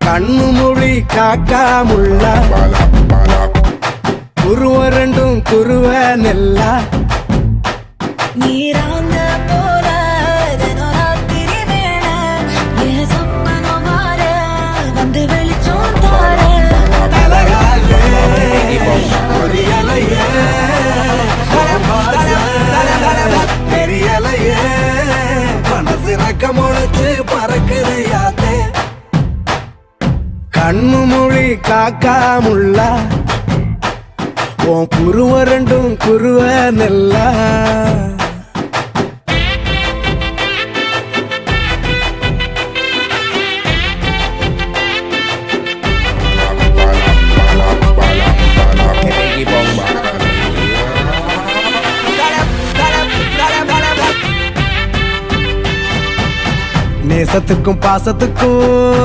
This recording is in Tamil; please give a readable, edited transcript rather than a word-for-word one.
கண்ணு மொழி காக்காமுள்ள குருவ ரெண்டும் குருவ நெல்லா நீராங்க போல ராத்திரி வேண என் சொப்பனம் மாற வந்து வெளிச்சம் தார அழகாலே பொரியலையே தெரியலையே மனசு ரக்க முளைச்சு பறக்குதையாத்தே கண்ணு மொழி காக்காமுள்ள உன் குருவ ரெண்டும் குருவ நெல்லா நேசத்துக்கும் பாசத்துக்கும்